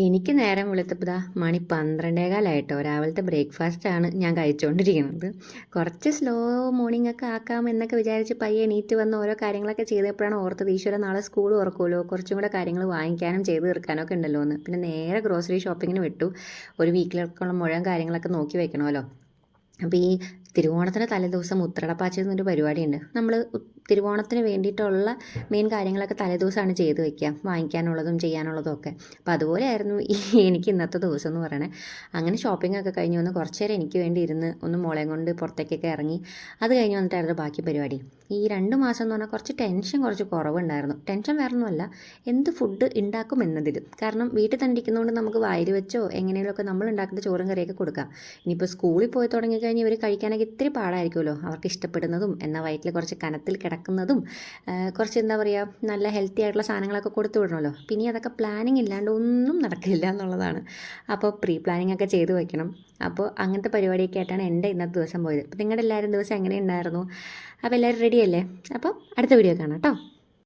എനിക്ക് നേരം വെളുത്തപ്പോൾ മണി 12:15 രാവിലത്തെ ബ്രേക്ക്ഫാസ്റ്റാണ് ഞാൻ കഴിച്ചുകൊണ്ടിരിക്കുന്നത്. കുറച്ച് സ്ലോ മോർണിംഗ് ഒക്കെ ആക്കാം എന്നൊക്കെ വിചാരിച്ച് പയ്യെ എണീറ്റ് വന്ന് ഓരോ കാര്യങ്ങളൊക്കെ ചെയ്തപ്പോഴാണ് ഓർത്തത്, ഈശ്വര നാളെ സ്കൂൾ തുറക്കുമല്ലോ, കുറച്ചും കൂടെ കാര്യങ്ങൾ വാങ്ങിക്കാനും ചെയ്ത് തീർക്കാനും ഒക്കെ ഉണ്ടല്ലോ എന്ന്. പിന്നെ നേരെ ഗ്രോസറി ഷോപ്പിങ്ങിന് വിട്ടു. ഒരു വീക്കിലേക്കുള്ള മുഴുവൻ കാര്യങ്ങളൊക്കെ നോക്കി വെക്കണമല്ലോ. അപ്പോൾ ഈ തിരുവോണത്തിന് തലേദിവസം ഉത്രടപ്പാച്ചിൽ എന്നൊരു പരിപാടിയുണ്ട്. നമ്മൾ തിരുവോണത്തിന് വേണ്ടിയിട്ടുള്ള മെയിൻ കാര്യങ്ങളൊക്കെ തലേദിവസമാണ് ചെയ്ത് വെക്കുക, വാങ്ങിക്കാനുള്ളതും ചെയ്യാനുള്ളതും ഒക്കെ. അപ്പോൾ അതുപോലെയായിരുന്നു എനിക്ക് ഇന്നത്തെ ദിവസം എന്ന് പറയണേ. അങ്ങനെ ഷോപ്പിംഗ് ഒക്കെ കഴിഞ്ഞ് വന്ന് കുറച്ച് നേരം എനിക്ക് വേണ്ടി ഇരുന്ന് ഒന്ന് മോളെയും കൊണ്ട് പുറത്തേക്കൊക്കെ ഇറങ്ങി. അത് കഴിഞ്ഞ് വന്നിട്ടായിരുന്നു ബാക്കി പരിപാടി. ഈ 2 മാസം എന്ന് പറഞ്ഞാൽ കുറച്ച് കുറവുണ്ടായിരുന്നു. ടെൻഷൻ വേറെ ഒന്നുമല്ല, എന്ത് ഫുഡ് ഉണ്ടാക്കും എന്നതിൽ. കാരണം വീട്ടിൽ തന്നെ ഇരിക്കുന്നതുകൊണ്ട് നമുക്ക് വായിൽ വെച്ചോ എങ്ങനെയൊക്കെ നമ്മൾ ഉണ്ടാക്കുന്ന ചോറും കറിയൊക്കെ കൊടുക്കാം. ഇനിയിപ്പോൾ സ്കൂളിൽ പോയി തുടങ്ങിക്കഴിഞ്ഞാൽ ഇവർ കഴിക്കാനൊക്കെ ഇത്തിരി പാടായിരിക്കുമല്ലോ. അവർക്ക് ഇഷ്ടപ്പെടുന്നതും എന്നാൽ വയറ്റിൽ കുറച്ച് കനത്തിൽ കിടക്കുന്നതും കുറച്ച് എന്താ പറയുക, നല്ല ഹെൽത്തി ആയിട്ടുള്ള സാധനങ്ങളൊക്കെ കൊടുത്തു വിടണമല്ലോ. പിന്നെ അതൊക്കെ പ്ലാനിങ് ഇല്ലാണ്ട് ഒന്നും നടക്കില്ല എന്നുള്ളതാണ്. അപ്പോൾ പ്രീ പ്ലാനിങ് ഒക്കെ ചെയ്ത് വയ്ക്കണം. അപ്പോൾ അങ്ങനത്തെ പരിപാടിയൊക്കെ ആയിട്ടാണ് എൻ്റെ ഇന്നത്തെ ദിവസം പോയത്. അപ്പോൾ നിങ്ങളുടെ എല്ലാവരും ദിവസം എങ്ങനെയുണ്ടായിരുന്നു? അപ്പോൾ എല്ലാവരും റെഡിയല്ലേ? അപ്പോൾ അടുത്ത വീഡിയോ കാണാം കേട്ടോ.